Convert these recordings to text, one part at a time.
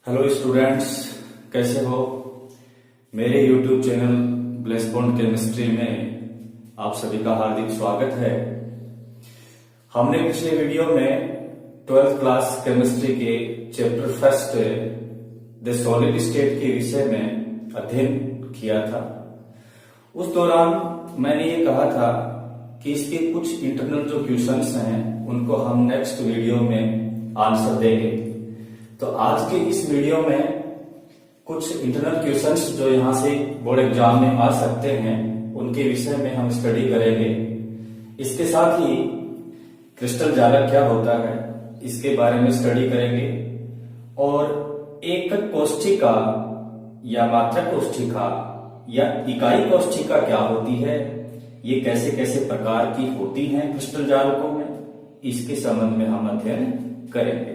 Hello students, कैसे हो। मेरे यूट्यूब चैनल ब्लेसबॉन्ड केमिस्ट्री में आप सभी का हार्दिक स्वागत है। हमने पिछले वीडियो में 12th क्लास केमिस्ट्री के chapter first the solid state के विषय में अध्ययन किया था। उस दौरान मैंने ये कहा था कि इसके कुछ इंटरनल जो क्वेश्चंस हैं उनको हम नेक्स्ट वीडियो में आंसर देंगे। तो आज के इस वीडियो में कुछ इंटरनल क्वेश्चंस जो यहाँ से बोर्ड एग्जाम में आ सकते हैं उनके विषय में हम स्टडी करेंगे। इसके साथ ही क्रिस्टल जालक क्या होता है इसके बारे में स्टडी करेंगे और एकक कोष्ठिका या मात्रक कोष्ठिका या इकाई कोष्ठिका क्या होती है, ये कैसे कैसे प्रकार की होती हैं क्रिस्टल जालकों में, इसके संबंध में हम अध्ययन करेंगे।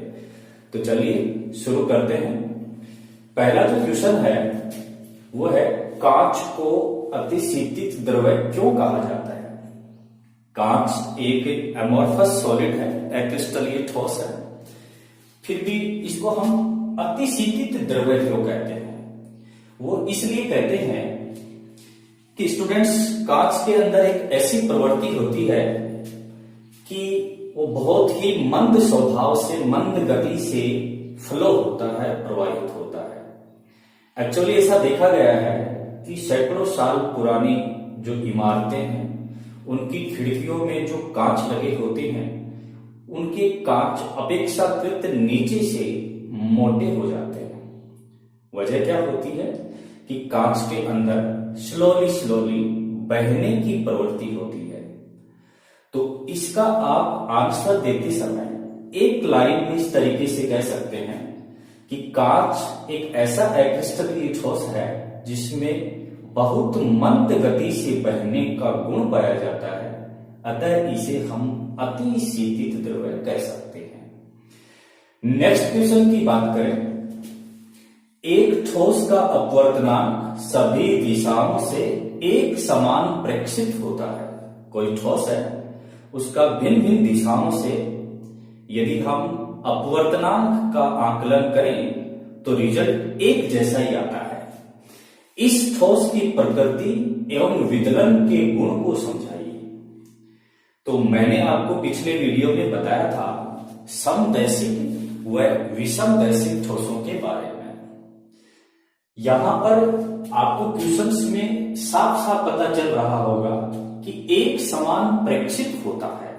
तो चलिए शुरू करते हैं। पहला जो क्वेश्चन है वो है, कांच को अतिशीतित द्रव्य क्यों कहा जाता है। कांच एक एमोर्फस सॉलिड है, अक्रिस्टलीय ठोस है, फिर भी इसको हम अतिशीतित द्रव्य क्यों कहते हैं। वो इसलिए कहते हैं कि स्टूडेंट्स, कांच के अंदर एक ऐसी प्रवृत्ति होती है कि वो बहुत ही मंद स्वभाव से, मंद गति से फ्लो होता है, प्रवाहित होता है। एक्चुअली ऐसा देखा गया है कि सैकड़ों साल पुरानी जो इमारतें हैं उनकी खिड़कियों में जो कांच लगे होते हैं उनके कांच अपेक्षाकृत नीचे से मोटे हो जाते हैं। वजह क्या होती है कि कांच के अंदर स्लोली बहने की प्रवृत्ति होती है। तो इसका आप आंसर देते समय एक लाइन में इस तरीके से कह सकते हैं कि कांच एक ऐसा अक्रिस्टलीय ठोस है जिसमें बहुत मंद गति से बहने का गुण पाया जाता है, अतः इसे हम अतिशीतित द्रव्य कह सकते हैं। नेक्स्ट क्वेश्चन की बात करें, एक ठोस का अपवर्तनांक सभी दिशाओं से एक समान प्रेक्षित होता है। कोई ठोस है, उसका भिन्न भिन्न दिशाओं से यदि हम अपवर्तनांक का आकलन करें तो रिजल्ट एक जैसा ही आता है। इस ठोस की प्रकृति एवं विदलन के गुण को समझाइए। तो मैंने आपको पिछले वीडियो में बताया था समदैशिक व विषमदैशिक ठोसों के बारे में। यहां पर आपको क्वेश्चंस में साफ साफ पता चल रहा होगा कि एक समान प्रेक्षित होता है,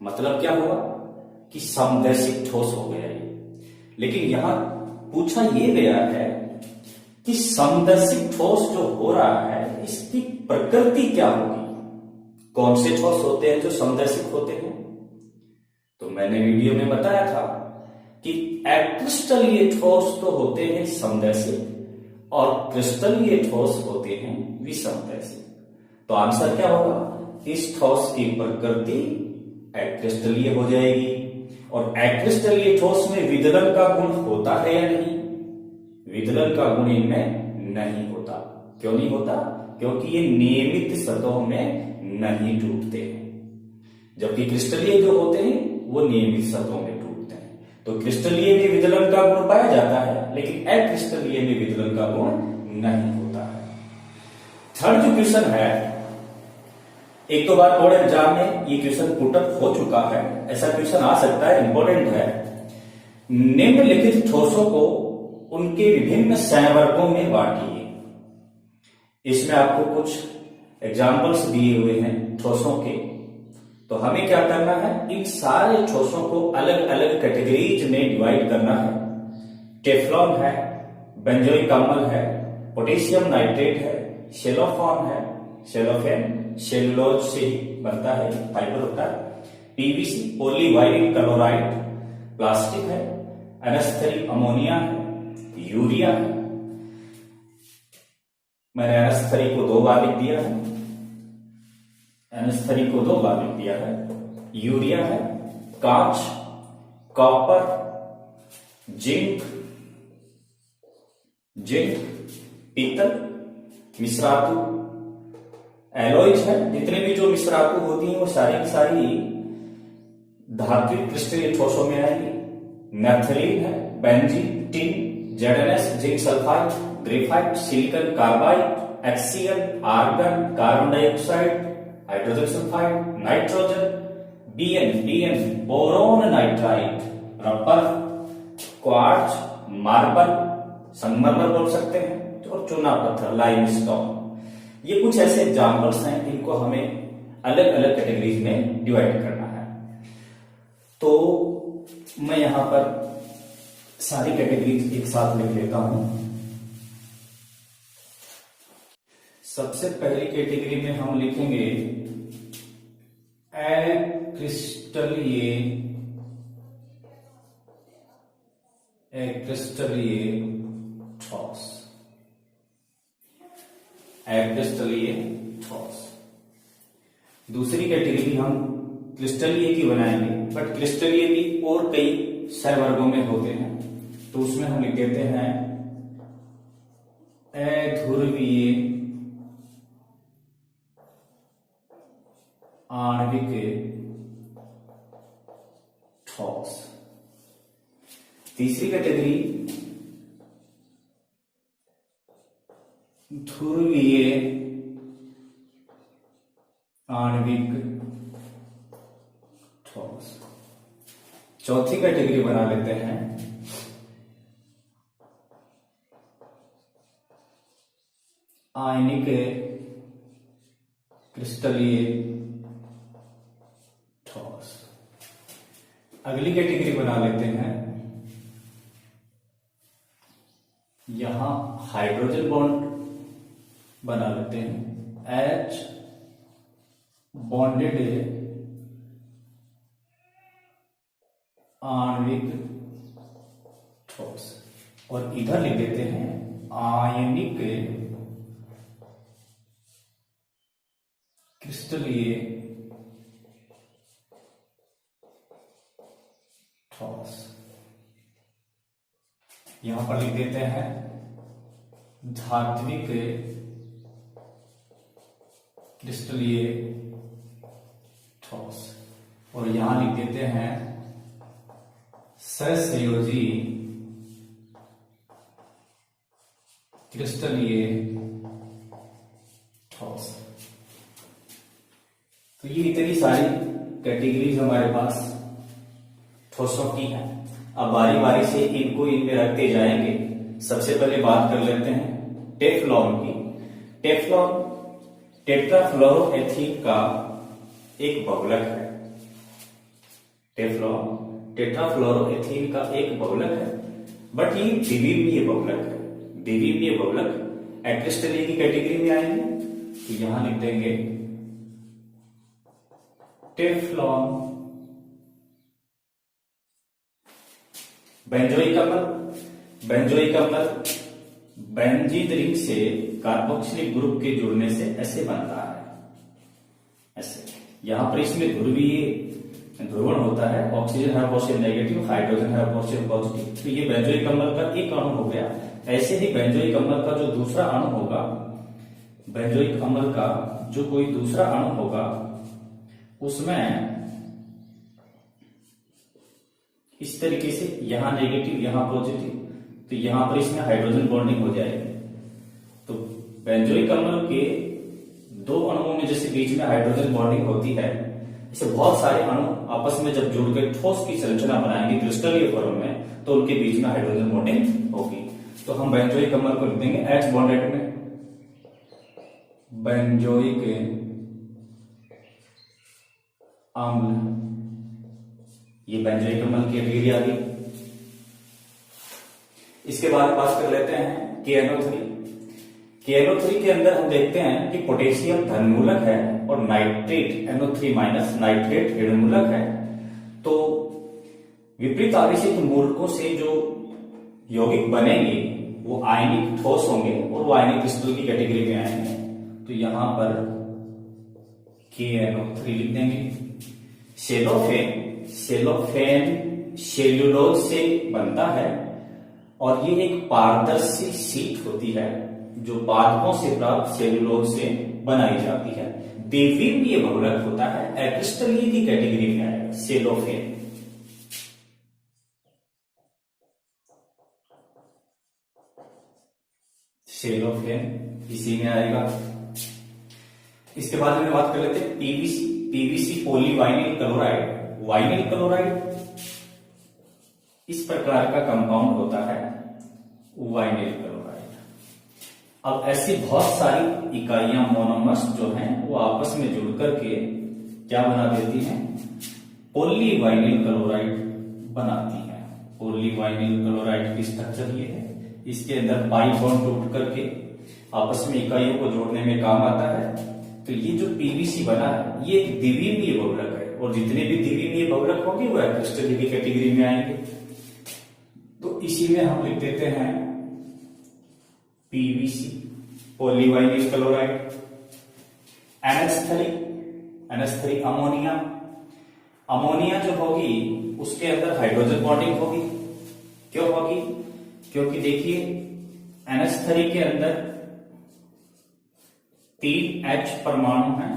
मतलब क्या हुआ कि समदैशिक ठोस हो गया ये। लेकिन यहां पूछा ये गया है कि समदैशिक ठोस जो हो रहा है इसकी प्रकृति क्या होगी। कौन से ठोस होते हैं जो समदैशिक होते हैं। तो मैंने वीडियो में बताया था कि अक्रिस्टलीय ठोस तो होते हैं समदैशिक और क्रिस्टलीय ठोस होते हैं विषमदैशिक। तो आंसर क्या होगा, इस ठोस की प्रकृति अक्रिस्टलीय हो जाएगी। और अक्रिस्टलीय ठोस में विदलन का गुण होता है या नहीं। विदलन का गुण इनमें नहीं होता। क्यों नहीं होता, क्योंकि ये नियमित सतहों में नहीं टूटते हैं, जबकि क्रिस्टलीय जो होते हैं वो नियमित सतहों में टूटते हैं। तो क्रिस्टलीय में विदलन का गुण पाया जाता है लेकिन अक्रिस्टलीय में विदलन का गुण नहीं होता है। थर्ड जो क्वेश्चन है, एक तो बार बोर्ड एग्जाम में ये क्वेश्चन पुटअप हो चुका है, ऐसा क्वेश्चन आ सकता है, इंपॉर्टेंट है। निम्नलिखित ठोसों को उनके विभिन्न संवर्गों में बांटिए। इसमें आपको कुछ एग्जाम्पल्स दिए हुए हैं ठोसों के। तो हमें क्या करना है, इन सारे ठोसों को अलग अलग कैटेगरीज में डिवाइड करना है। टेफ्लॉन है, बेंजोइक अम्ल है, पोटेशियम नाइट्रेट है, सेलोफॉन है, सेलोफेन सेलुलोज से ही बनता है, फाइबर होता है, पीवीसी पॉलीवाइरिल क्लोराइड प्लास्टिक है, एनेस्थेरिक अमोनिया है, यूरिया है। मैंने एनेस्थेरिक को 2 बार लिख दिया है, एनेस्थेरिक को 2 बार लिख दिया है। यूरिया है, कांच, कॉपर, जिंक, पीतल, मिश्रातु, एलॉयज है। जितने भी जो मिश्रातु होती हैं वो सारी की सारी धात्विक क्रिस्टलीय ठोसों में आएंगी। नैफ्थलीन है, benzene, tin, ZnS zinc sulphide, graphite, silicon carbide, HCl, argon, carbon dioxide, hydrogen sulphide, nitrogen, BN, boron nitride, rubber, quartz, marble, संगमरमर बोल सकते हैं, और चूना पत्थर लाइमस्टोन। ये कुछ ऐसे एग्जाम्पल्स हैं, इनको हमें अलग अलग कैटेगरीज में डिवाइड करना है। तो मैं यहां पर सारी कैटेगरीज एक साथ लिख लेता हूं। सबसे पहली कैटेगरी में हम लिखेंगे क्रिस्टलीय ठोस, ठोस। दूसरी कैटेगरी हम क्रिस्टलीय की बनाएंगे, बट क्रिस्टलीय भी और कई सहवर्गों में होते हैं, तो उसमें हम लिख देते हैं अध्रुवीय आणविक ठोस। तीसरी कैटेगरी ध्रुवीय आणविक ठोस। चौथी कैटेगरी बना लेते हैं आयनिक क्रिस्टलीय ठोस। अगली कैटेगरी बना लेते हैं, यहां हाइड्रोजन बॉन्ड बना लेते हैं, H बॉन्डेड आणविक ठोस, और इधर लिख देते हैं आयनिक क्रिस्टलीय ठोस। यहां पर लिख देते हैं धात्विक क्रिस्टलीय ठोस, और यहां लिख देते हैं सहसंयोजी क्रिस्टलीय ठोस। तो ये इतनी सारी कैटेगरीज हमारे पास ठोसों की है। अब बारी बारी से इनको इनमें रखते जाएंगे। सबसे पहले बात कर लेते हैं टेफ्लॉन की। टेफ्लॉन टेट्राफ्लोरोएथीन का एक बहुलक है। टेफ्लॉन टेट्राफ्लोरोएथीन का एक बहुलक है, बट ये द्विविमीय बहुलक है। द्विविमीय बहुलक एक्रिस्टलीय की कैटेगरी में आएंगे, तो यहां लिख देंगे टेफ्लॉन। बेंजोइक अम्ल बेंजीन रिंग से कार्बोक्सिलिक ग्रुप के जुड़ने से ऐसे बनता है, ऐसे। यहां पर इसमें ध्रुवीय ध्रुवण होता है, oxygen hydroxide negative, hydrogen hydroxide positive. तो ये बेंजोइक अम्ल का एक अणु हो गया। ऐसे ही बेंजोइक अम्ल का जो दूसरा अणु होगा, बेंजोइक अम्ल का जो कोई दूसरा अणु होगा, उसमें इस तरीके से यहां नेगेटिव यहां पॉजिटिव, तो यहां पर इसमें हाइड्रोजन बॉन्डिंग हो जाएगी। तो बेंजोइक अम्ल के दो अणुओं में जैसे बीच में हाइड्रोजन बॉन्डिंग होती है, ऐसे बहुत सारे अणु आपस में जब जुड़कर ठोस की संरचना बनाएंगे क्रिस्टलीय फॉर्म में, तो उनके बीच में हाइड्रोजन बॉन्डिंग होगी। तो हम बेंजोइक अम्ल को लिख देंगे H बॉन्डेड में बेंजोइक अम्ल। ये बेंजोइक अम्ल की डिग्री आ गई। इसके बाद बात कर लेते हैं KNO3। KNO3 के अंदर हम देखते हैं कि पोटेशियम धनमूलक है और नाइट्रेट NO3 माइनस नाइट्रेट ऋणमूलक है। तो विपरीत आवेशित मूलकों से जो यौगिक बनेंगे वो आयनिक ठोस होंगे और वो आयनिक क्रिस्टल की कैटेगरी में आएंगे। तो यहां पर KNO3 लिख देंगे। सेलोफेन सेल्यूलोज से बनता है और ये एक पारदर्शी शीट होती है जो पादपों से प्राप्त सेल्यूलोज से बनाई जाती है। द्विविमीय बहुलक होता है, एक्रिस्टलीय की कैटेगरी में आएगा सेलोफेन। सेलोफेन इसी में आएगा। इसके बाद में बात कर लेते हैं PVC. PVC polyvinyl chloride. Vinyl chloride इस प्रकार का कंपाउंड होता है वाइनिल क्लोराइड। अब ऐसी बहुत सारी इकाइयां मोनोमर्स जो हैं वो आपस में जुड़ करके क्या बना देती हैं, पॉलीवाइनिल क्लोराइड बनाती हैं। पॉलीवाइनिल क्लोराइड की स्ट्रक्चर ये है, इसके अंदर पाई बॉन्ड टूट करके आपस में इकाइयों को जोड़ने में काम आता है। तो ये जो पीवीसी बना है ये एक द्विविमीय बहुलक है, और जितने भी द्विविमीय बहुलक होंगे वो क्रिस्टल की कैटेगरी में आएंगे। तो इसी में हम लिख देते हैं PVC polyvinyl chloride. NH3 ammonia. Ammonia जो होगी उसके अंदर हाइड्रोजन बॉन्डिंग होगी। क्यों होगी? क्योंकि देखिए NH3 के अंदर 3 H परमाणु हैं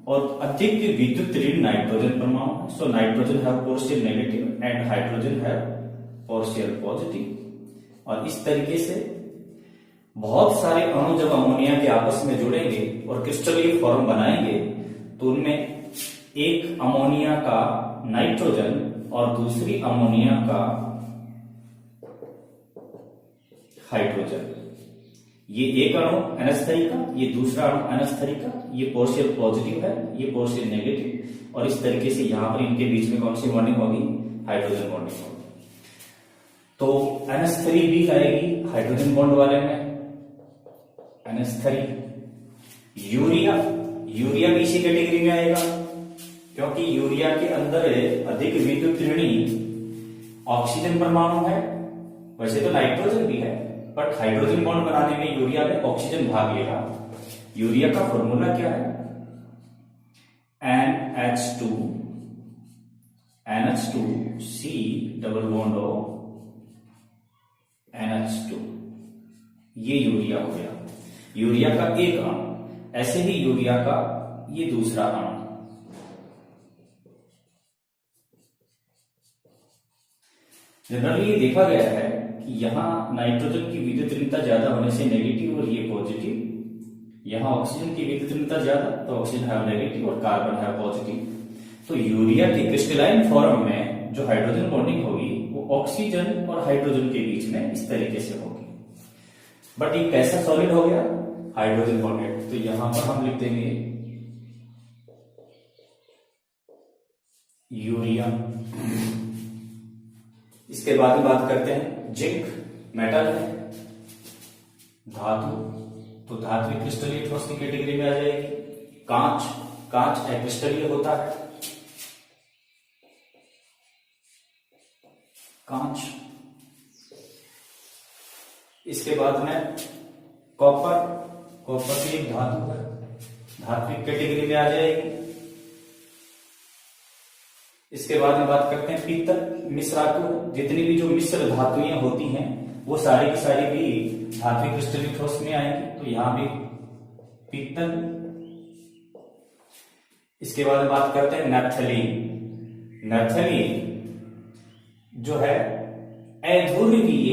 और अधिक विद्युत ऋण नाइट्रोजन परमाणु है। सो नाइट्रोजन है पोर्शियल नेगेटिव एंड हाइड्रोजन है पोर्शियल पॉजिटिव। और इस तरीके से बहुत सारे अणु जब अमोनिया के आपस में जुड़ेंगे और क्रिस्टलीय फॉर्म बनाएंगे तो उनमें एक अमोनिया का नाइट्रोजन और दूसरी अमोनिया का हाइड्रोजन, ये एक अणु NH3 का, ये दूसरा अणु NH3 का, ये पोर्शियल पॉजिटिव है, ये पोर्शियल नेगेटिव। और इस तरीके से यहां पर इनके बीच में कौन सी बॉन्डिंग होगी, हाइड्रोजन बॉन्डिंग होगी। तो NH3 भी आएगी हाइड्रोजन बॉन्ड वाले में, NH3। यूरिया भी इसी कैटेगरी में आएगा, क्योंकि यूरिया के अंदर अधिक विद्युत ऋणी ऑक्सीजन परमाणु है। वैसे तो नाइट्रोजन भी है, बट हाइड्रोजन बॉन्ड बनाने में यूरिया में ऑक्सीजन भाग लेगा। यूरिया का फॉर्मूला क्या है, NH2C double bond O NH2, ये यूरिया हो गया, यूरिया का एक अणु। ऐसे ही यूरिया का ये दूसरा अणु। जनरली ये देखा गया है कि यहां नाइट्रोजन की विद्युत ऋणता ज्यादा होने से नेगेटिव और ये पॉजिटिव, यहां ऑक्सीजन की विद्युत ऋणता ज्यादा तो ऑक्सीजन है नेगेटिव और कार्बन है पॉजिटिव। तो यूरिया के क्रिस्टलाइन फॉर्म में जो हाइड्रोजन बॉन्डिंग होगी वो ऑक्सीजन और हाइड्रोजन के बीच में इस तरीके से होगी। बट ये कैसा सॉलिड हो गया, हाइड्रोजन बॉन्डेड। तो यहां पर हम लिख देंगे यूरिया। इसके बाद में बात करते हैं जिंक। मेटल है, धातु, तो धातु क्रिस्टलीय ठोस की कैटेगरी में आ जाएगी। कांच एक्रिस्टलीय होता है, कांच। इसके बाद में कॉपर की एक धातु है, धात्विक कैटेगरी में आ जाएगी। इसके बाद में बात करते हैं पीतल, मिश्रातु। जितनी भी जो मिश्र धातुएं होती हैं वो सारी की सारी भी धात्विक क्रिस्टलीय ठोस में आएंगी, तो यहां भी पीतल। इसके बाद में बात करते हैं नैप्थलीन। जो है अध्रुवीय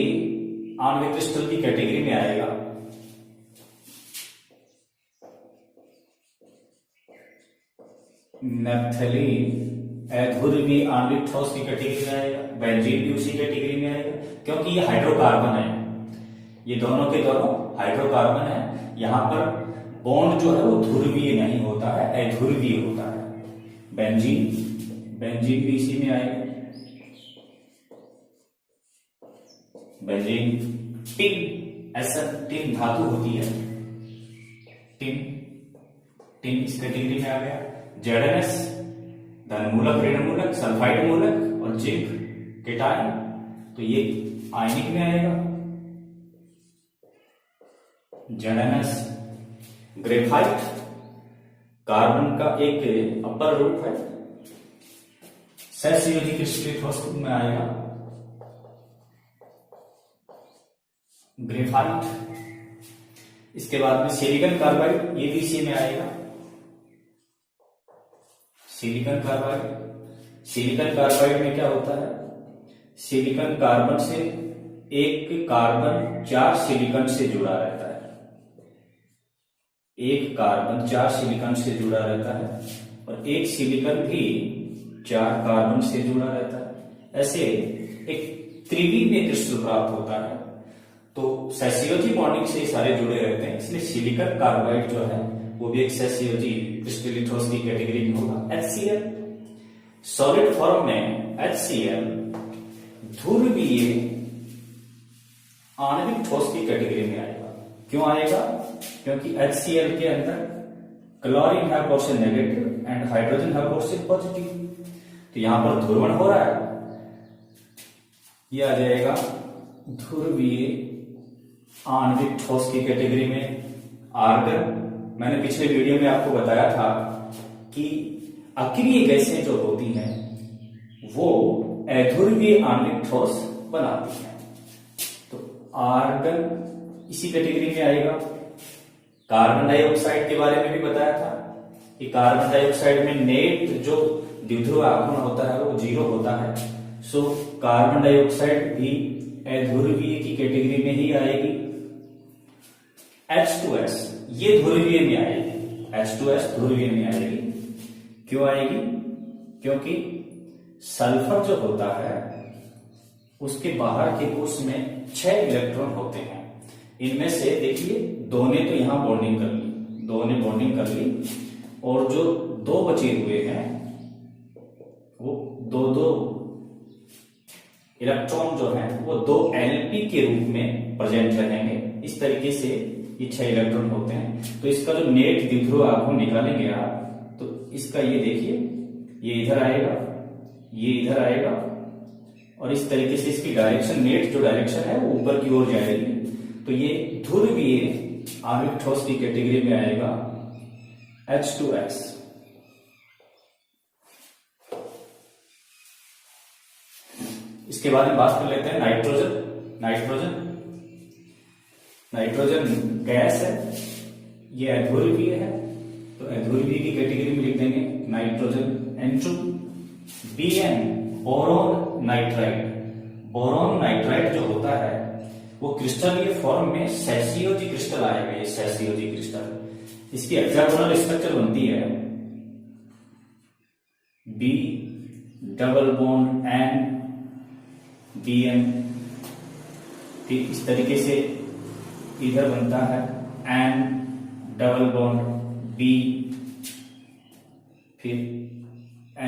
आणविक क्रिस्टल की कैटेगरी में आएगा। नैप्थलीन अध्रुवीय आणविक ठोस की कैटेगरी में आएगा। बेंजीन भी उसी कैटेगरी में आएगा, क्योंकि ये हाइड्रोकार्बन है, ये दोनों के दोनों हाइड्रोकार्बन है। यहां पर बॉन्ड जो है वो ध्रुवीय नहीं होता है, अध्रुवीय होता है। बेंजीन भी इसी में आएगा। बेंजीन, टिन धातु होती है, टिन इस कैटेगरी में आ गया। ZnS धनमूलक, ऋणमूलक, सल्फाइड मूलक और जिंक केटायन, तो ये आयनिक में आएगा। ZnS ग्रेफाइट कार्बन का एक अपर रूप है, सहसंयोजी क्रिस्टलीय ठोस में आएगा ग्रेफाइट। इसके बाद में सिलिकॉन कार्बाइड, ये भी इसी में आएगा। सिलिकॉन कार्बाइड में क्या होता है, सिलिकॉन कार्बन से एक कार्बन 4 सिलिकॉन से जुड़ा रहता है। एक कार्बन 4 सिलिकॉन से जुड़ा रहता है और एक सिलिकॉन भी 4 कार्बन से जुड़ा रहता है। ऐसे एक त्रिविमीय क्रिस्टल प्राप्त होता है। तो सेसियोजी बॉन्डिंग से सारे जुड़े रहते हैं, इसलिए सिलिकॉन कार्बाइड जो है वो भी एक सेसियोजी क्रिस्टलीठोस की कैटेगरी में होगा। HCl सॉलिड फॉर्म में HCl ध्रुवीय आणविक ठोस की कैटेगरी में आएगा। क्यों आएगा? क्योंकि HCl के अंदर क्लोरीन है पोर्शन नेगेटिव एंड हाइड्रोजन है पोर्शन पॉजिटिव, तो यहां पर ध्रुवण हो रहा है, यह आ जाएगा ध्रुवीय आणविक ठोस की कैटेगरी में। आर्गन, मैंने पिछले वीडियो में आपको बताया था कि अक्रिय गैसें जो होती हैं वो अध्रुवीय आणविक ठोस बनाती हैं, तो आर्गन इसी कैटेगरी में आएगा। कार्बन डाइऑक्साइड के बारे में भी बताया था कि कार्बन डाइऑक्साइड में नेट जो द्विध्रुव आघूर्ण होता है वो 0 होता है, सो कार्बन डाइऑक्साइड भी अध्रुवीय की कैटेगरी में ही आएगी। H2S ये ध्रुवीय में आएगी, H2S ध्रुवीय में आएगी। क्यों आएगी? क्योंकि सल्फर जो होता है उसके बाहर के कोश में 6 इलेक्ट्रॉन होते हैं। इनमें से देखिए 2 ने तो यहां बॉन्डिंग कर ली, 2 ने बॉन्डिंग कर ली, और जो 2 बचे हुए हैं वो 2 इलेक्ट्रॉन जो है वो 2 Lp के रूप में प्रेजेंट रहेंगे। इस तरीके से ये 6 इलेक्ट्रॉन होते हैं। तो इसका जो नेट द्विध्रुव आघूर्ण निकालेंगे आप, तो इसका ये देखिए, ये इधर आएगा, ये इधर आएगा, और इस तरीके से इसकी डायरेक्शन, नेट जो डायरेक्शन है वो ऊपर की ओर जाएगी। तो ये ध्रुवीय आणविक ठोस की कैटेगरी में आएगा H2S। इसके बाद में बात कर लेते हैं नाइट्रोजन। नाइट्रोजन गैस है, ये अध्रुवीय है, तो अध्रुवीय की कैटेगरी में लिख देंगे nitrogen N2। Bn boron nitride. Boron nitride जो होता है वो क्रिस्टलीय फॉर्म में सेसियोजी क्रिस्टल आएगा। ये सेसियोजी क्रिस्टल, इसकी हेक्सागोनल स्ट्रक्चर बनती है B double bond N Bn, फिर इस तरीके से इधर बनता है N डबल बॉन्ड B, फिर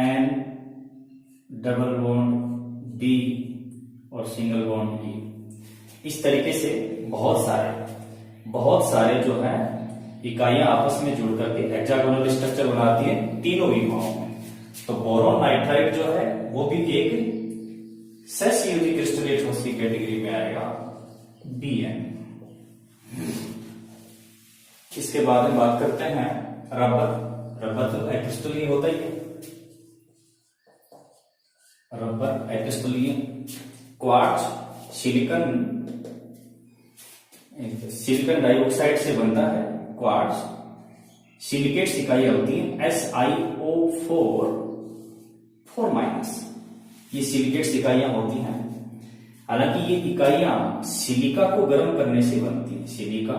N डबल बॉन्ड B और सिंगल बॉन्ड E। इस तरीके से बहुत सारे जो है इकाइयां आपस में जुड़ करके हेक्सागोनल स्ट्रक्चर बनाती है तीनों विमाओं में। तो बोरोन नाइट्राइड जो है वो भी एक सेसियोजी क्रिस्टलीठोस की कैटेगरी में आएगा, Bn। इसके बाद में बात करते हैं रबर तो एक्रिस्टलीय होता ही है, रबर एक्रिस्टलीय। क्वार्ट्ज सिलिकॉन डाइऑक्साइड से बनता है क्वार्ट्ज। सिलिकेट्स इकाइयां होती हैं SiO4 ये सिलिकेट्स इकाइयां होती हैं। हालांकि ये इकाइयां सिलिका को गर्म करने से बनती है। सिलिका,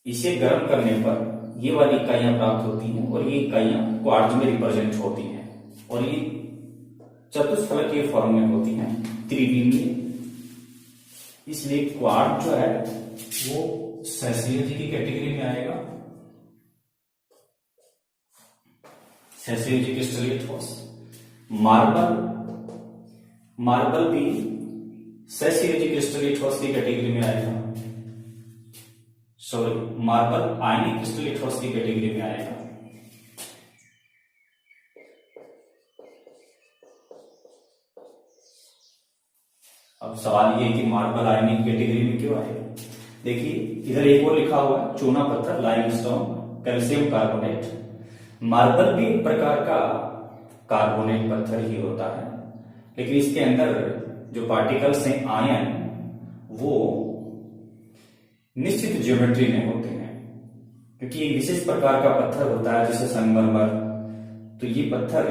इसे गर्म करने पर ये वाली इकाइयां प्राप्त होती हैं और ये इकाइयां क्वार्ट्ज में रिप्रेजेंट होती हैं, और ये चतुष्फलकीय फॉर्म में होती हैं, त्रिविमीय। इसलिए क्वार्ट्ज जो है वो सेसियोजी की कैटेगरी में आएगा, सेसियोजी क्रिस्टलीठोस। मार्बल भी सेसियोजी क्रिस्टलीठोस की कैटेगरी में आएगा, सॉरी मार्बल आयनिक क्रिस्टलीठोस की कैटेगरी में आएगा। अब सवाल ये है कि मार्बल आयनिक कैटेगरी में क्यों आएगा। देखिए इधर एक और लिखा हुआ है, चूना पत्थर, लाइमस्टोन, कैल्शियम कार्बोनेट। मार्बल भी एक प्रकार का कार्बोनेट पत्थर ही होता है, लेकिन इसके अंदर जो पार्टिकल्स हैं आयन, वो निश्चित ज्योमेट्री में होते हैं, क्योंकि एक विशेष प्रकार का पत्थर होता है जैसे संगमरमर। तो ये पत्थर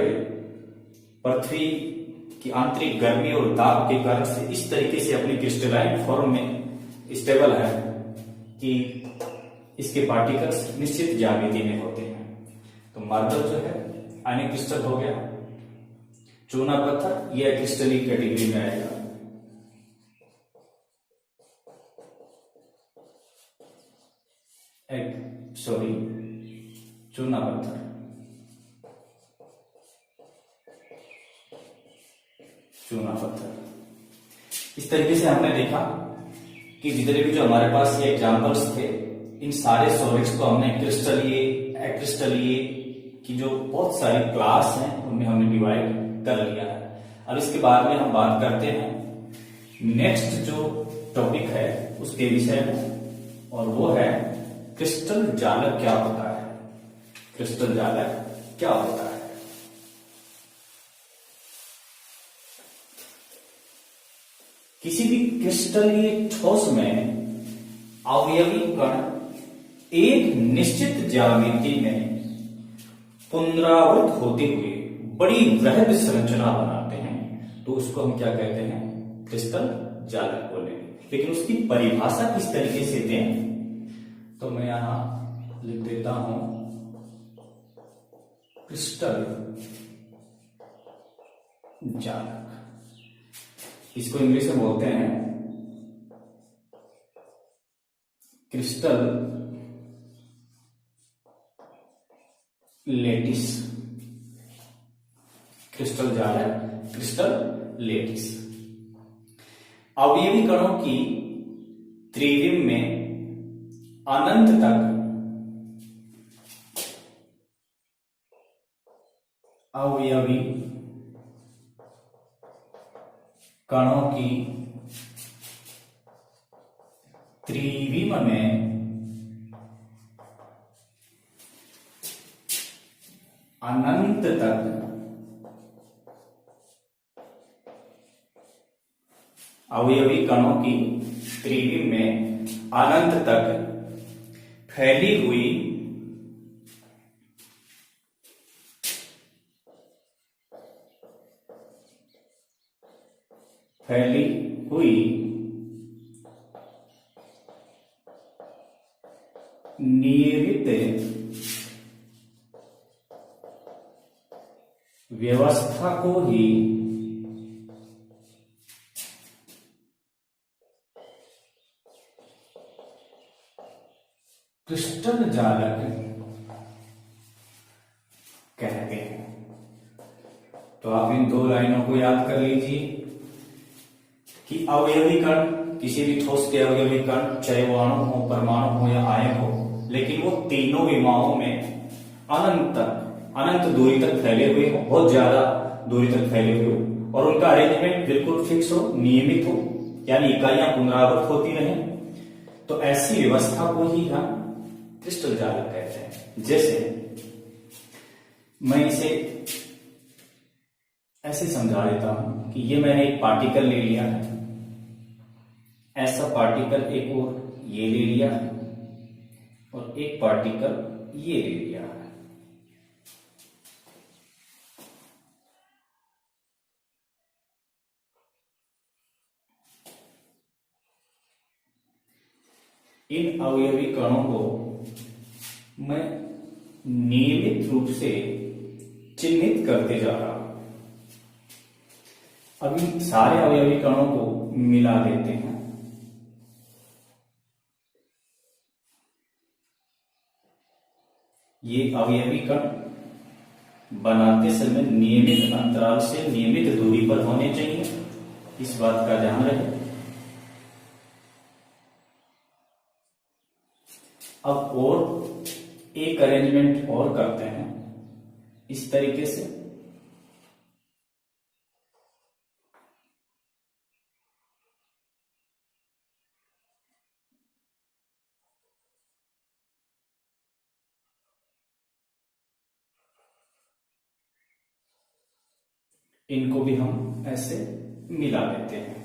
पृथ्वी की आंतरिक गर्मी और दाब के कारण से इस तरीके से अपनी क्रिस्टलाइन फॉर्म में स्टेबल है कि इसके पार्टिकल्स निश्चित ज्यामिति में होते हैं। तो मार्बल जो है आयनिक क्रिस्टल हो गया। चूना पत्थर यह क्रिस्टलीय कैटेगरी में आएगा। चूना पत्थर, चूना पत्थर। इस तरीके से हमने देखा कि जितने भी जो हमारे पास ये एग्जाम्पल्स थे, इन सारे सॉलिड्स को हमने क्रिस्टलीय, एक्रिस्टलीय की जो बहुत सारी क्लास हैं उनमें हमने डिवाइड कर लिया है। अब इसके बाद में हम बात करते हैं नेक्स्ट जो टॉपिक है उसके विषय में, और वो है क्रिस्टल जालक क्या होता है। क्रिस्टल जालक क्या होता है? किसी भी क्रिस्टलीय ठोस में अवयवी कण एक निश्चित ज्यामिति में पुनरावृत होते हुए बड़ी वृहद संरचना बनाते हैं, तो उसको हम क्या कहते हैं? क्रिस्टल जालक बोलेंगे। लेकिन उसकी परिभाषा किस तरीके से दें, तो मैं यहां लिख देता हूं क्रिस्टल जालक। इसको इंग्लिश में बोलते हैं क्रिस्टल लेटिस। क्रिस्टल जालक, क्रिस्टल लेटिस। अवयवी कणों की त्रिविम में अनंत तक अवयवी कणों की त्रिविम में अनंत तक अवयवी कणों की त्रिविम में अनंत तक फैली हुई नियमित व्यवस्था को ही क्रिस्टल जालक कहते हैं। तो आप इन दो लाइनों को याद कर लीजिए कि अवयवी कण, किसी भी ठोस के अवयवी कण, चाहे वो अणु हो, परमाणु हो या आयन हो, लेकिन वो तीनों विमाओं में अनंत दूरी तक फैले हुए हो, बहुत ज्यादा दूरी तक फैले हुए हो, और उनका अरेंजमेंट बिल्कुल फिक्स हो, नियमित हो, यानी इकाइयां पुनरावृत होती रहें। तो ऐसी व्यवस्था को ही हम क्रिस्टल जालक कहते हैं। जैसे मैं इसे ऐसे समझा देता हूं कि ये मैंने एक पार्टिकल ले लिया है, ऐसा पार्टिकल एक और ये ले लिया है, और एक पार्टिकल ये ले लिया है। इन अवयवी कणों को मैं नियमित रूप से चिन्हित करते जा रहा हूं। अब इन सारे अवयवी कणों को मिला देते हैं। ये अवयवी कण बनाते समय नियमित अंतराल से, नियमित दूरी पर होने चाहिए, इस बात का ध्यान रहे। अब और एक अरेंजमेंट और करते हैं इस तरीके से। इनको भी हम ऐसे मिला देते हैं।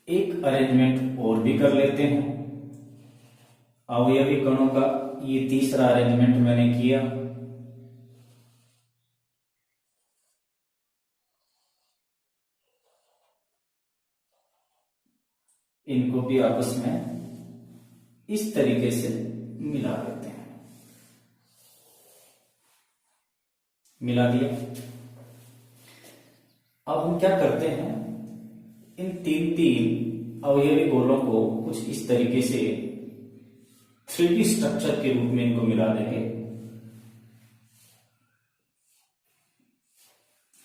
एक अरेंजमेंट और भी कर लेते हैं अवयवी कणों का। ये तीसरा अरेंजमेंट मैंने किया। इनको भी आपस में इस तरीके से मिला देते हैं। मिला दिया। अब हम क्या करते हैं, इन तीन तीन अवयवी गोलों को कुछ इस तरीके से 3D स्ट्रक्चर के रूप में इनको मिला देंगे,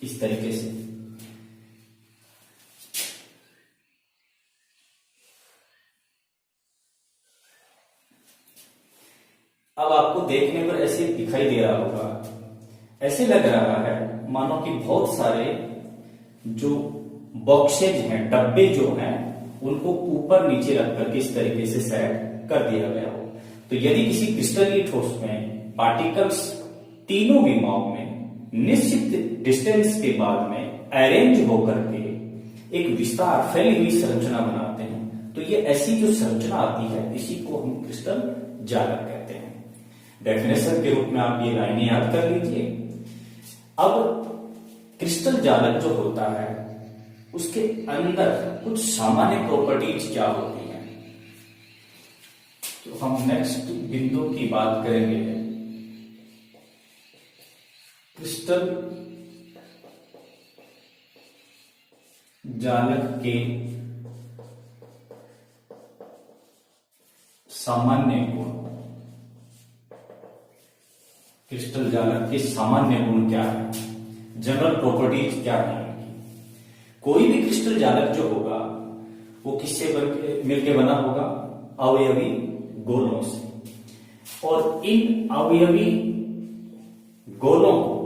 इस तरीके से। अब आपको देखने पर ऐसे दिखाई दे रहा होगा, ऐसे लग रहा है मानो कि बहुत सारे जो बॉक्सेज हैं, डब्बे जो हैं, उनको ऊपर नीचे रख करके इस तरीके से सेट कर दिया गया हो। तो यदि किसी क्रिस्टलीय ठोस में पार्टिकल्स तीनों विमाओं में निश्चित डिस्टेंस के बाद में अरेंज होकर के एक विस्तार फैली हुई संरचना बनाते हैं, तो ये ऐसी जो संरचना आती है, इसी को हम क्रिस्टल जालक कहते हैं। डेफिनेशन के रूप में आप ये लाइनें याद कर लीजिए। अब क्रिस्टल जालक जो होता है, उसके अंदर कुछ सामान्य प्रॉपर्टीज क्या होती हैं, तो हम नेक्स्ट बिंदु की बात करेंगे। क्रिस्टल जालक के सामान्य गुण। क्रिस्टल जालक के सामान्य गुण क्या है, जनरल प्रॉपर्टीज क्या है। कोई भी क्रिस्टल जालक जो होगा वो किससे मिलकर बना होगा, अवयवी गोलों से। और इन अवयवी गोलों को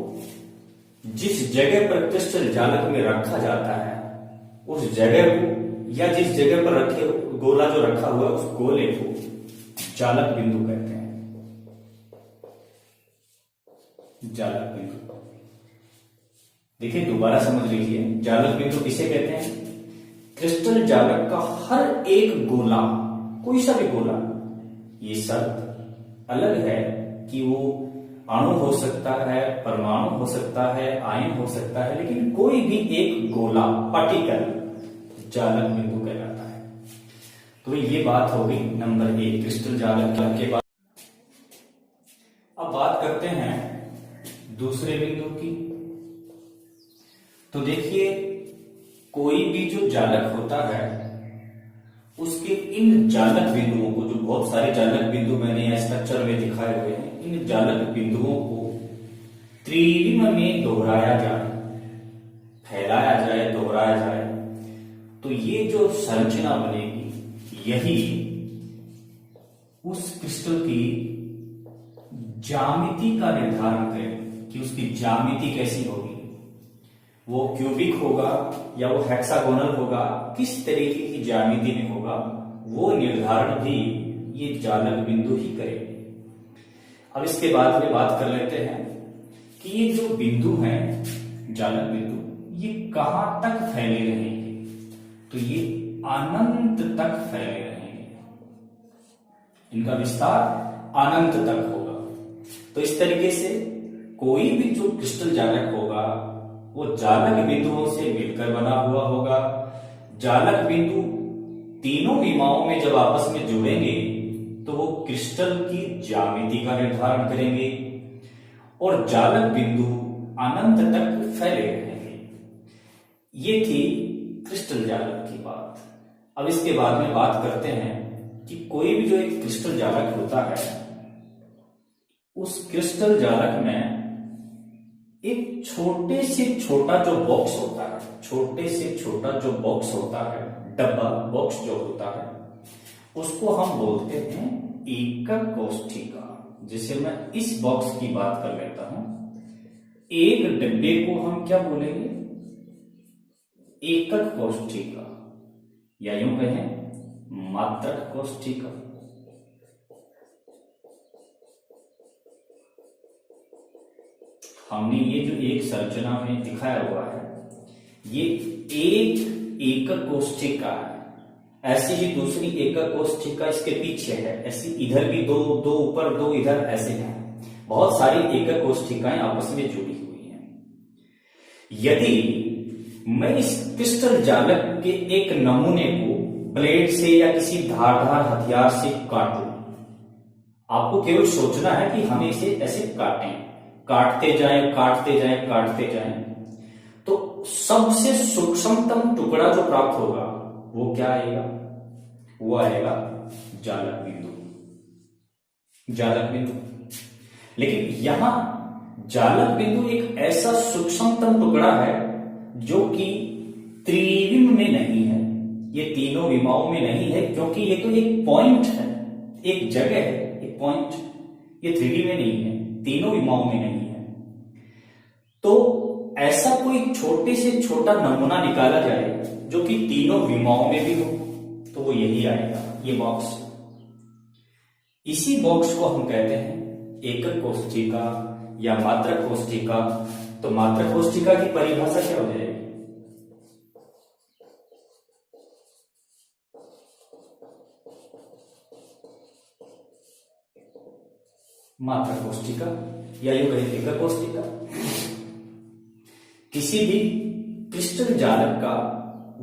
जिस जगह पर क्रिस्टल जालक में रखा जाता है, उस जगह को या जिस जगह पर रखे गोला जो रखा हुआ है, उस गोले को जालक बिंदु कहते हैं। जालक बिंदु देखिए, दोबारा समझ लीजिए, जालक बिंदु किसे कहते हैं? क्रिस्टल जालक का हर एक गोला, कोई सा भी गोला, ये शर्त अलग है कि वो अणु हो सकता है, परमाणु हो सकता है, आयन हो सकता है, लेकिन कोई भी एक गोला, पार्टिकल जालक बिंदु कहलाता है। तो ये बात हो गई नंबर 1 क्रिस्टल जालक के बाद। अब बात करते हैं दूसरे बिंदु की। तो देखिए, कोई भी जो जालक होता है, उसके इन जालक बिंदुओं को, जो बहुत सारे जालक बिंदु मैंने यह स्ट्रक्चर में दिखाए हुए हैं, इन जालक बिंदुओं को त्रिविम में दोहराया जाए, फैलाया जाए, दोहराया जाए, तो ये जो संरचना बनेगी, यही उस क्रिस्टल की ज्यामिति का निर्धारण करेगी कि उसकी ज्यामिति कैसी होगी। वो क्यूबिक होगा या वो हेक्सागोनल होगा, किस तरीके की ज्यामिति में होगा, वो निर्धारण भी ये जालक बिंदु ही करेंगे। अब इसके बाद में बात कर लेते हैं कि ये जो बिंदु हैं, जालक बिंदु, ये कहां तक फैले रहेंगे। तो ये अनंत तक फैले रहेंगे, इनका विस्तार अनंत तक होगा। तो इस तरीके से कोई भी जो क्रिस्टल जालक होगा, वो जालक बिंदुओं से मिलकर बना हुआ होगा। जालक बिंदु तीनों विमाओं में जब आपस में जुड़ेंगे, तो वो क्रिस्टल की ज्यामिति का निर्धारण करेंगे और जालक बिंदु अनंत तक फैले रहेंगे। ये थी क्रिस्टल जालक की बात। अब इसके बाद में बात करते हैं कि कोई भी जो एक क्रिस्टल जालक होता है, उस क्रिस्टल जालक में एक छोटे से छोटा जो बॉक्स होता है, छोटे से छोटा जो बॉक्स होता है, डब्बा बॉक्स जो होता है, उसको हम बोलते हैं एकक कोष्ठिका। जैसे मैं इस बॉक्स की बात कर लेता हूं, एक डब्बे को हम क्या बोलेंगे? एकक कोष्ठिका, या यूं कहें मात्रक कोष्ठिका। हमने ये जो एक संरचना में दिखाया हुआ है, ये एक एकक कोष्ठिका है। ऐसी ही दूसरी एकक कोष्ठिका इसके पीछे है, ऐसी इधर भी दो ऊपर, दो इधर, ऐसे हैं। बहुत सारी एकक कोष्ठिकाएं आपस में जुड़ी हुई हैं। यदि मैं इस क्रिस्टल जालक के एक नमूने को ब्लेड से या किसी धारदार हथियार से काटूं, आपको केवल सोचना है कि हमें इसे ऐसे काटें, काटते जाएं, काटते जाएं, काटते जाएं, तो सबसे सूक्ष्मतम टुकड़ा जो प्राप्त होगा वो क्या आएगा? वो आएगा जालक बिंदु। जालक बिंदु। लेकिन यहां जालक बिंदु एक ऐसा सूक्ष्मतम टुकड़ा है जो कि त्रिविम में नहीं है, ये तीनों विमाओं में नहीं है, क्योंकि ये तो एक पॉइंट है, एक जगह है, एक पॉइंट। ये 3D में नहीं है, तीनों विमाओं में नहीं है। तो ऐसा कोई छोटे से छोटा नमूना निकाला जाए जो कि तीनों विमाओं में भी हो, तो वो यही आएगा, ये बॉक्स। इसी बॉक्स को हम कहते हैं एकक कोष्ठिका या मात्रक कोष्ठिका। तो मात्रक कोष्ठिका की परिभाषा क्या हो जाएगी? मात्रक कोष्ठिका या यूं कहें एकक कोष्ठिका किसी भी क्रिस्टल जालक का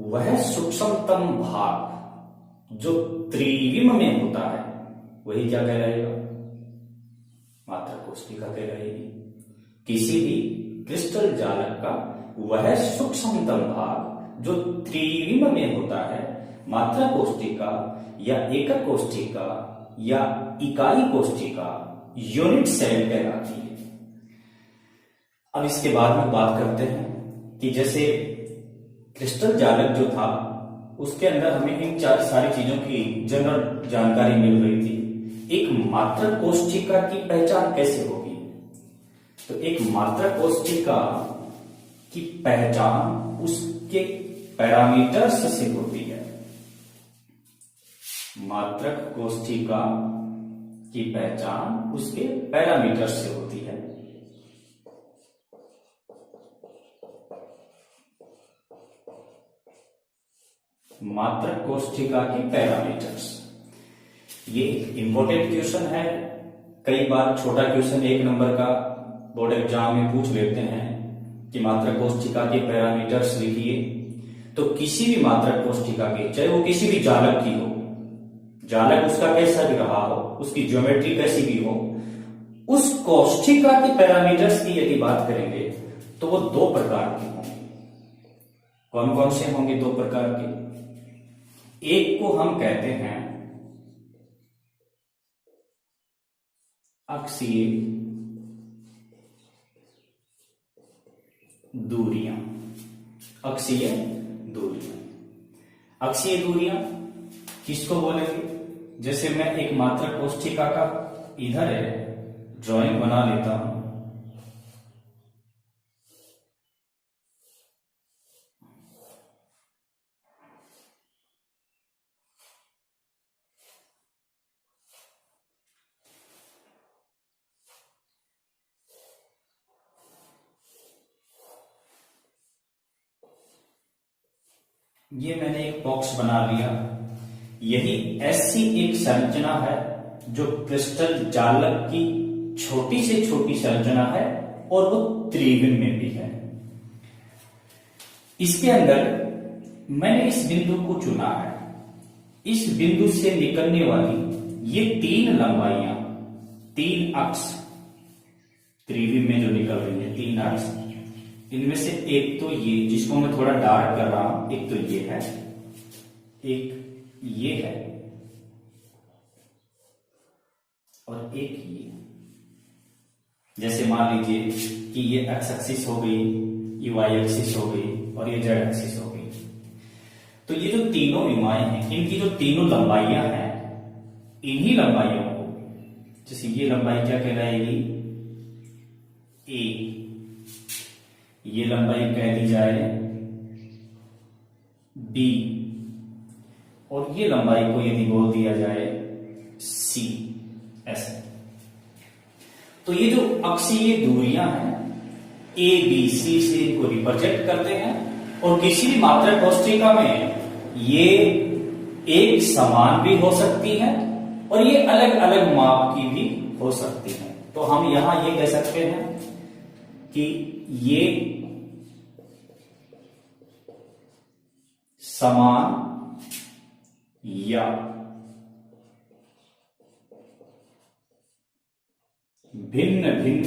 वह सूक्ष्मतम भाग जो त्रिविम में होता है, वही क्या कहलाएगा? मात्रक कोष्ठिका कहलाएगी। किसी भी क्रिस्टल जालक का वह सूक्ष्मतम भाग जो त्रिविम में होता है, मात्रक कोष्ठिका या एकक कोष्ठिका या इकाई कोष्ठिका, यूनिट सेल कहलाती है। अब इसके बाद में बात करते हैं कि जैसे क्रिस्टल जालक जो था उसके अंदर हमें इन चार सारी चीजों की जनरल जानकारी मिल रही थी। एक मात्रक कोष्ठिका की पहचान कैसे होगी? तो एक मात्रक कोष्ठिका की पहचान उसके पैरामीटर्स से होती है। मात्रक कोष्ठिका की पहचान उसके पैरामीटर्स से होती है। मात्रक कोष्ठिका की पैरामीटर्स, ये एक इंपॉर्टेंट क्वेश्चन है। कई बार छोटा क्वेश्चन 1 नंबर का बोर्ड एग्जाम में पूछ लेते हैं कि मात्रक कोष्ठिका के पैरामीटर्स लिखिए। तो किसी भी मात्रक कोष्ठिका के, चाहे वो किसी भी जालक की हो, जालक उसका कैसा भी रहा हो, उसकी ज्योमेट्री कैसी भी हो, उस कोष्ठिका के पैरामीटर्स की यदि बात करेंगे तो वो 2 प्रकार के होंगे। कौन कौन से होंगे? 2 प्रकार के। एक को हम कहते हैं अक्षीय दूरियां। अक्षीय दूरियां, अक्षीय दूरियां किसको बोलेंगे? जैसे मैं एक मात्रक कोष्ठिका का इधर है ड्राइंग बना लेता हूं। ये मैंने एक बॉक्स बना लिया। यही ऐसी एक संरचना है जो क्रिस्टल जालक की छोटी से छोटी संरचना है और वो त्रिविम में भी है। इसके अंदर मैंने इस बिंदु को चुना है। इस बिंदु से निकलने वाली ये 3 लंबाइयां, 3 अक्ष त्रिविम में जो निकल रही है, 3 अक्ष, इनमें से एक तो ये जिसको मैं थोड़ा डार्क कर रहा हूं, एक तो ये है, एक ये है और एक ये। जैसे मान लीजिए कि ये एक्स एक्सिस हो गई, ये वाई एक्सिस हो गई और ये जेड एक्सिस हो गई। तो ये जो तीनों विमाएं हैं, इनकी जो तीनों लंबाइयां हैं, इन्हीं लंबाइयों को, जैसे ये लंबाई क्या कहलाएगी? ए। ये लंबाई कह दी जाए बी और ये लंबाई को यदि बोल दिया जाए सी। ऐसे तो ये जो अक्षीय दूरियां हैं ए बी सी से इनको रिप्रेजेंट करते हैं। और किसी भी मात्रक कोष्ठिका में ये एक समान भी हो सकती है और ये अलग अलग माप की भी हो सकती है। तो हम यहां ये कह सकते हैं कि ये समान या भिन्न भिन्न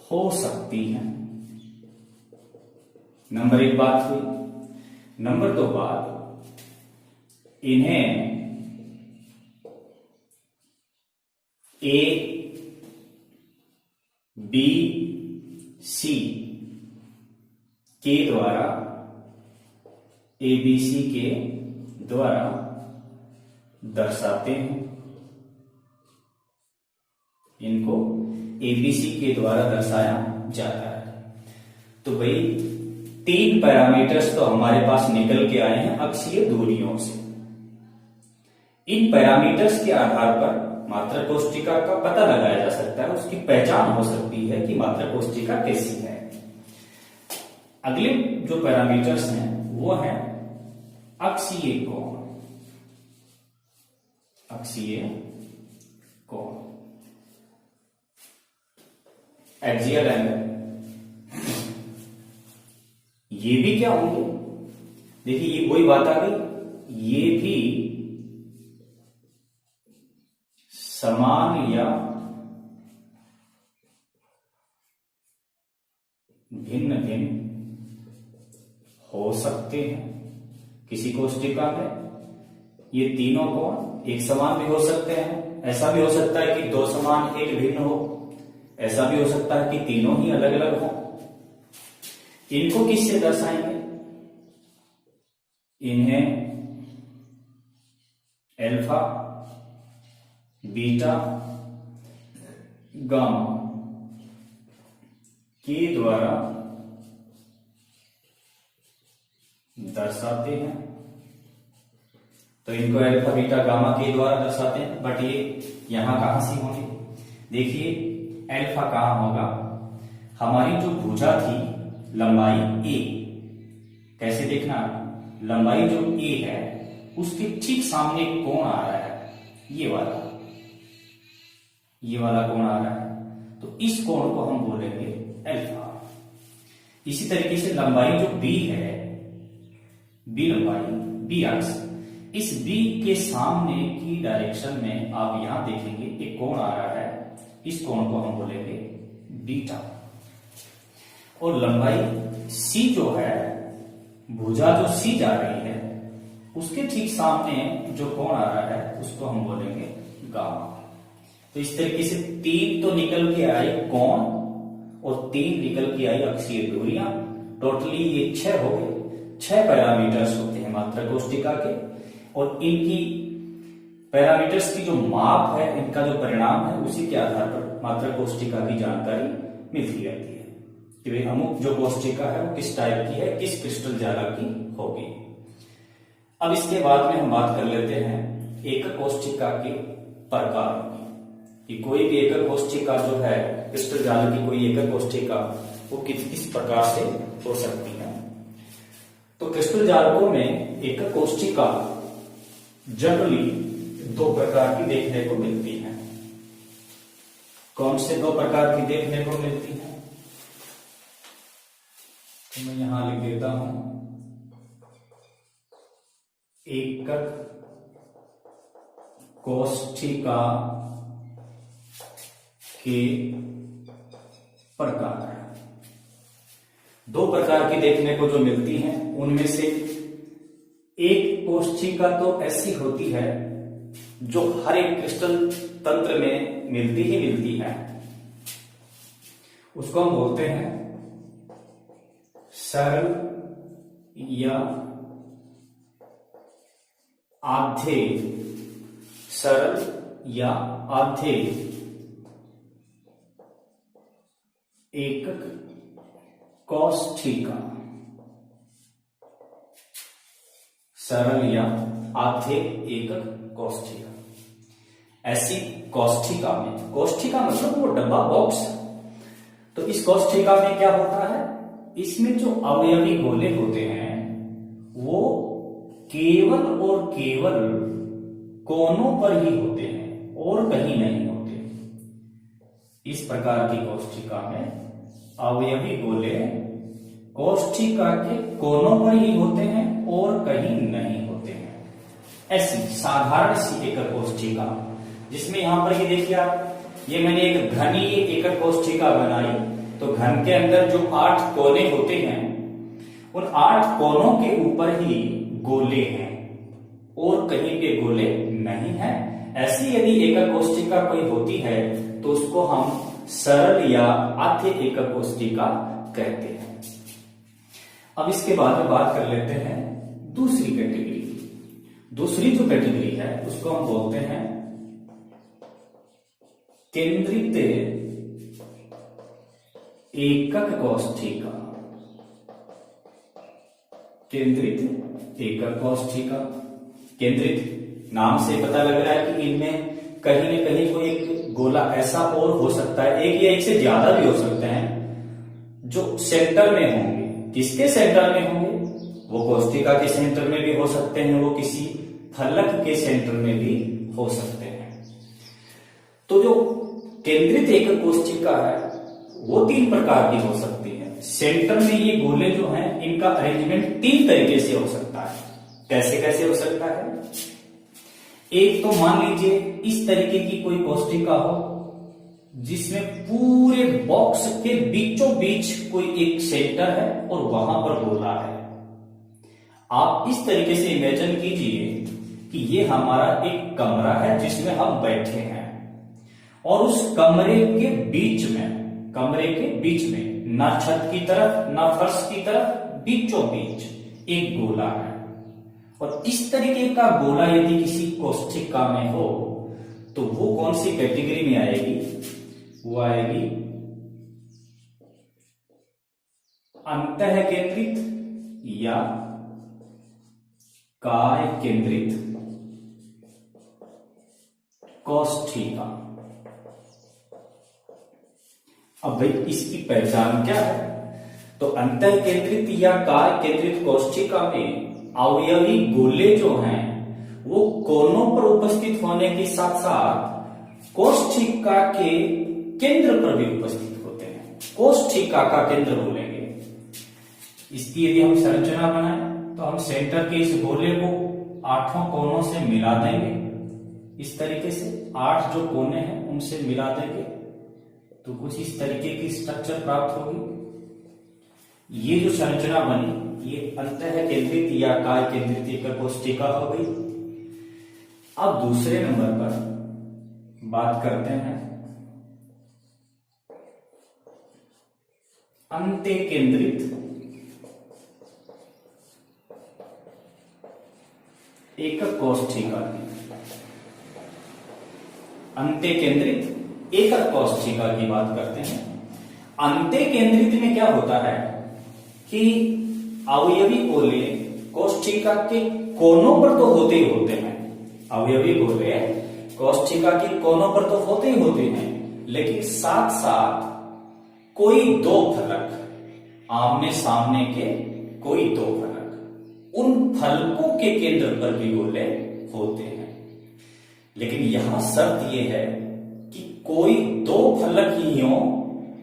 हो सकती हैं। नंबर 1 बात हुई। नंबर 2 बात, इन्हें ए बी सी के द्वारा ABC के द्वारा दर्शाते हैं। इनको ABC के द्वारा दर्शाया जाता है। तो भाई 3 पैरामीटर्स तो हमारे पास निकल के आए हैं अक्षीय दूरियों से। इन पैरामीटर्स के आधार पर मात्रक कोष्ठिका का पता लगाया जा सकता है, उसकी पहचान हो सकती है कि मात्रक कोष्ठिका कैसी है। अगले जो पैरामीटर्स हैं वो है अक्षीय कोण। अक्षीय कोण, एक्सियल एंगल। ये भी क्या होंगे? देखिए ये वही बात आ गई, ये भी समान या भिन्न भिन्न हो सकते हैं। किसी कोष्ठिका में ये तीनों कोण एक समान भी हो सकते हैं। ऐसा भी हो सकता है कि 2 समान 1 भिन्न हो। ऐसा भी हो सकता है कि तीनों ही अलग अलग हो। इनको किससे दर्शाएंगे? इन्हें अल्फा, बीटा, गामा के द्वारा दर्शाते हैं। तो इनको अल्फा, बीटा, गामा के द्वारा दर्शाते हैं। बट ये यहां कहां से होंगे? देखिए अल्फा कहां होगा? हमारी जो भुजा थी लंबाई ए, कैसे देखना, लंबाई जो ए है उसके ठीक सामने एक कोण आ रहा है, ये वाला कोण आ रहा है। तो इस कोण को हम बोलेंगे अल्फा। इसी तरीके से लंबाई जो बी है, बी लंबाई, बी अक्ष, इस बी के सामने की डायरेक्शन में आप यहां देखेंगे एक कोण आ रहा है, इस कोण को हम बोलेंगे बीटा। और लंबाई सी जो है, भुजा जो सी जा रही है, उसके ठीक सामने जो कोण आ रहा है उसको हम बोलेंगे गामा। तो इस तरीके से 3 तो निकल के आए कोण और 3 निकल के आई अक्षीय दूरियां। टोटली ये 6 हो गए। 6 पैरामीटर्स होते हैं मात्रक कोष्ठिका के, और इनकी पैरामीटर्स की जो माप है, इनका जो परिणाम है, उसी के आधार पर मात्रक कोष्ठिका की जानकारी मिलती रहती है कि भाई अमुक जो कोष्ठिका है वो किस टाइप की है, किस क्रिस्टल जाला की होगी। अब इसके बाद में हम बात कर लेते हैं एकक कोष्ठिका के प्रकार की, कि कोई भी एकक कोष्ठिका जो है, क्रिस्टल जाल की कोई एकक कोष्ठिका वो किस प्रकार से हो सकती है। तो क्रिस्टल जालकों में एकक कोष्ठिका जनरली 2 प्रकार की देखने को मिलती है। कौन से 2 प्रकार की देखने को मिलती है? तो मैं यहां लिख देता हूं, एकक कोष्ठिका के प्रकार। 2 प्रकार की देखने को जो मिलती हैं, उनमें से एक कोष्ठिका तो ऐसी होती है जो हर एक क्रिस्टल तंत्र में मिलती ही मिलती है, उसको हम बोलते हैं सरल या आधे सरल या आधे एकक कोष्ठिका। सरल या आधे एकक कोष्ठिका। ऐसी कोष्ठिका में, कोष्ठिका मतलब वो डब्बा, बॉक्स, तो इस कोष्ठिका में क्या होता है, इसमें जो अवयवी गोले होते हैं वो केवल और केवल कोनों पर ही होते हैं और कहीं नहीं होते। इस प्रकार की कोष्ठिका में अवयवी गोले कोष्ठिका के कोनों पर ही होते हैं और कहीं नहीं होते हैं। ऐसी साधारण सी एकक कोष्ठिका, जिसमें यहां पर ये देखिए आप, ये मैंने एक घनी एकक कोष्ठिका बनाई, तो घन के अंदर जो 8 कोने होते हैं, उन 8 कोनों के ऊपर ही गोले हैं और कहीं पे गोले नहीं है। ऐसी यदि एकक कोष्ठिका कोई होती है तो उसको हम सरल या आद्य एकक कोष्ठिका कहते हैं। अब इसके बाद में बात कर लेते हैं दूसरी कैटेगरी की। दूसरी जो कैटेगरी है उसको हम बोलते हैं केंद्रित एकक कोष्ठिका। केंद्रित एकक कोष्ठिका, केंद्रित नाम से पता लग रहा है कि इनमें कहीं न कहीं कोई एक गोला ऐसा और हो सकता है, एक या एक से ज्यादा भी हो सकते हैं, जो सेंटर में होंगे। किसके सेंटर में होंगे? वो कोष्ठिका के सेंटर में भी हो सकते हैं, वो किसी फलक के सेंटर में भी हो सकते हैं। तो जो केंद्रित एकक कोष्ठिका है वो 3 प्रकार की हो सकती है। सेंटर में ये गोले जो हैं इनका अरेंजमेंट 3 तरीके से हो सकता है। कैसे कैसे हो सकता है? एक तो मान लीजिए इस तरीके की कोई कोष्ठिका हो जिसमें पूरे बॉक्स के बीचों बीच कोई एक सेंटर है और वहां पर गोला है। आप इस तरीके से इमेजिन कीजिए कि ये हमारा एक कमरा है जिसमें हम बैठे हैं और उस कमरे के बीच में ना छत की तरफ ना फर्श की तरफ, बीचों बीच एक गोला है। और इस तरीके का गोला यदि किसी कोष्ठिका में हो तो वो कौन सी कैटेगरी में आएगी? वो आएगी अंतः केंद्रित या काय केंद्रित कोष्ठिका। अब भाई इसकी पहचान क्या है? तो अंतः केंद्रित या काय केंद्रित कोष्ठिका में अवयवी गोले जो हैं वो कोनों पर उपस्थित होने के साथ साथ कोष्ठिका के केंद्र पर भी उपस्थित होते हैं। कोष्ठिका का केंद्र बोलेंगे। इसकी यदि हम संरचना बनाएं तो हम सेंटर के इस गोले को 8 कोनों से मिला देंगे। इस तरीके से 8 जो कोने हैं उनसे मिला देंगे तो कुछ इस तरीके की स्ट्रक्चर प्राप्त होगी। ये जो संरचना बनी ये अंतः केंद्रित या काय केंद्रित एकक कोष्ठिका हो गई। अब दूसरे नंबर पर बात करते हैं अंत्य केंद्रित एकक कोष्ठिका की। अंत्य केंद्रित एकक कोष्ठिका की बात करते हैं। अंत्य केंद्रित में क्या होता है कि अवयवी गोले कोष्ठिका के कोनों पर तो होते ही होते हैं। अवयवी गोले कोष्ठिका के कोनों पर तो होते ही होते हैं, लेकिन साथ साथ कोई 2 फलक आमने सामने के, कोई 2 फलक, उन फलकों के केंद्र पर भी गोले होते हैं। लेकिन यहां शर्त यह है कि कोई 2 फलक ही हों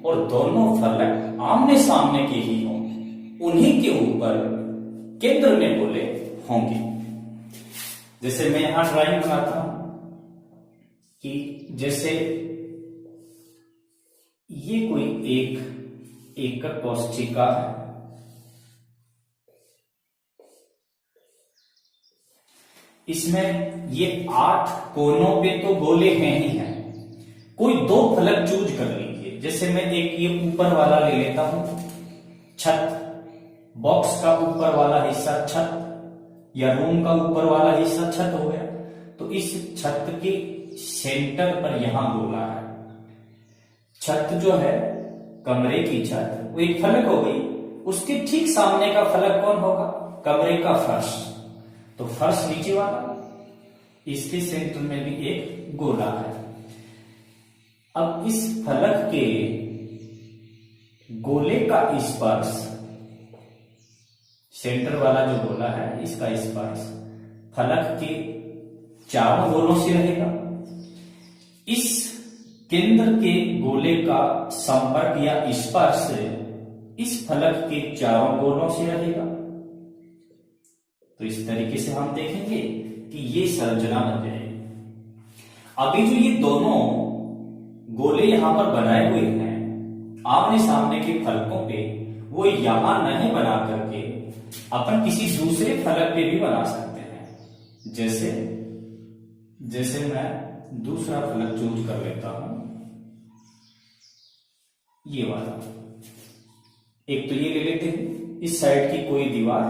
और दोनों फलक आमने सामने के ही हों, उन्हीं के ऊपर केंद्र में गोले होंगे। जैसे मैं यहां ड्राइंग बनाता हूं कि जैसे ये कोई एक एकक कोष्ठिका है। इसमें ये 8 कोनों पे तो गोले हैं ही हैं। कोई 2 फलक चूज कर लीजिए। जैसे मैं एक ये ऊपर वाला ले लेता हूं, छत, बॉक्स का ऊपर वाला हिस्सा छत या रूम का ऊपर वाला हिस्सा छत हो गया। तो इस छत के सेंटर पर यहां गोला है। छत जो है कमरे की छत वो एक फलक हो गई। उसके ठीक सामने का फलक कौन होगा? कमरे का फर्श। तो फर्श नीचे वाला, इसके सेंटर में भी एक गोला है। अब इस फलक के गोले का स्पर्श, सेंटर वाला जो गोला है इसका स्पर्श फलक के 4 गोलों से रहेगा। इस केंद्र के गोले का संपर्क या स्पर्श इस फलक के 4 गोलों से रहेगा। तो इस तरीके से हम देखेंगे कि ये संरचना बन जाएगी। अभी जो ये दोनों गोले यहां पर बनाए हुए हैं आमने सामने के फलकों पे, वो यहां नहीं बना करके अपन किसी दूसरे फलक पे भी बना सकते हैं। जैसे मैं दूसरा फलक चूज कर लेता हूं, ये वाला। एक तो ये ले लेते हैं, इस साइड की कोई दीवार,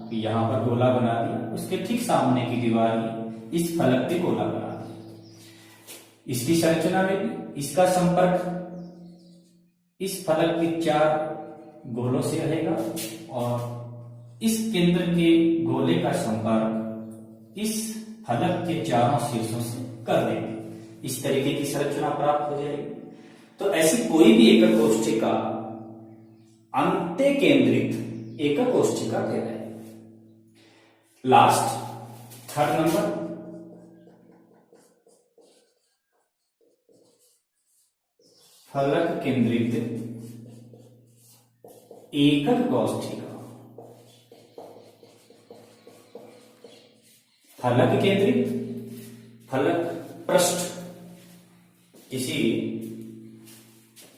तो यहां पर गोला बना दिया, उसके ठीक सामने की दीवार की इस फलक पे गोला बना दिया। इसकी संरचना में भी इसका संपर्क इस फलक के 4 गोलों से रहेगा और इस केंद्र के गोले का संपर्क इस फलक के 4 शीर्षों से कर देंगे। इस तरीके की संरचना प्राप्त हो जाएगी। तो ऐसी कोई भी एकक कोष्ठिका अंत्य केंद्रित एकक कोष्ठिका कहलाएगी। लास्ट 3rd नंबर, फलक केंद्रित एकक कोष्ठिका। फलक केंद्रित, फलक पृष्ठ किसी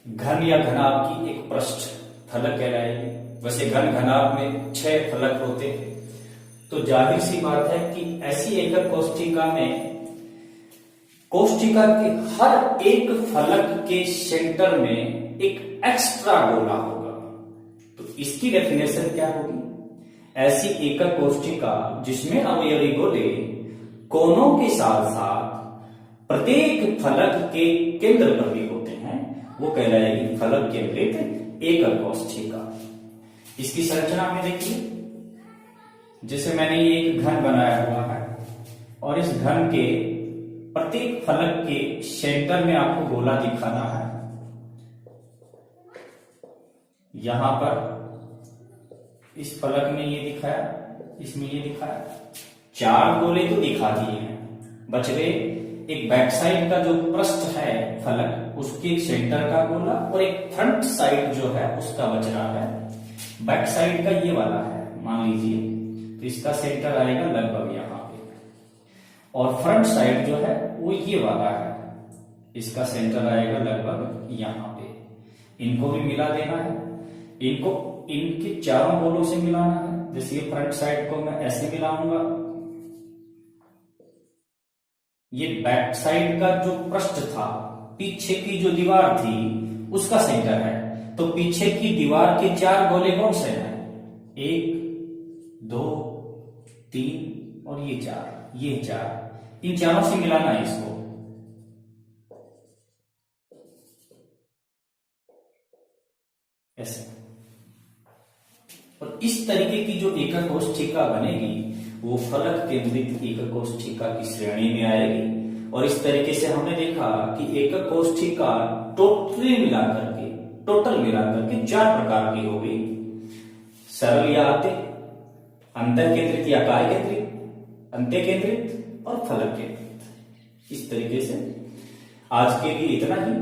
घन या घनाभ की एक पृष्ठ फलक कहलाएगी। वैसे घन घनाभ में 6 फलक होते हैं, तो जाहिर सी बात है कि ऐसी एकक कोष्ठिका में कोष्ठिका के हर एक फलक के सेंटर में एक एक्स्ट्रा गोला होगा। तो इसकी डेफिनेशन क्या होगी? ऐसी एकक कोष्ठिका जिसमें अवयवी गोले कोनों के साथ साथ प्रत्येक फलक के केंद्र पर भी होते हैं, वो कहलाएगी फलक केंद्रित एकक कोष्ठिका। इसकी संरचना में देखिए, जैसे मैंने ये एक घन बनाया हुआ है और इस घन के प्रत्येक फलक के सेंटर में आपको गोला दिखाना है। यहां पर इस फलक में ये दिखाया, इसमें ये दिखाया, 4 गोले तो दिखा दिए हैं। बच गए एक बैक साइड का जो पृष्ठ है फलक, उसके सेंटर का गोला, और एक फ्रंट साइड जो है उसका बच रहा है। बैक साइड का ये वाला है मान लीजिए, तो इसका सेंटर आएगा लगभग यहां पे, और फ्रंट साइड जो है वो ये वाला है, इसका सेंटर आएगा लगभग यहां पे। इनको भी मिला देना है, इनको इनके 4 गोलों से मिलाना है। जैसे ये फ्रंट साइड को मैं ऐसे मिलाऊंगा, ये बैक साइड का जो पृष्ठ था, पीछे की जो दीवार थी उसका सेंटर है, तो पीछे की दीवार के 4 गोले कौन से हैं? 1 2 3 और ये 4, ये 4, इन चारों से मिलाना है इसको। ऐसे, और इस तरीके की जो एकक कोष्ठिका बनेगी वो फलक केंद्रित एकक कोष्ठिका की श्रेणी में आएगी। और इस तरीके से हमने देखा कि एकक कोष्ठिका टोटल मिलाकर के 4 प्रकार की हो गई, सरल या अति, अंतर केंद्रित या कार्य केंद्रित, अंत्य केंद्रित और फलक केंद्रित। इस तरीके से आज के लिए इतना ही।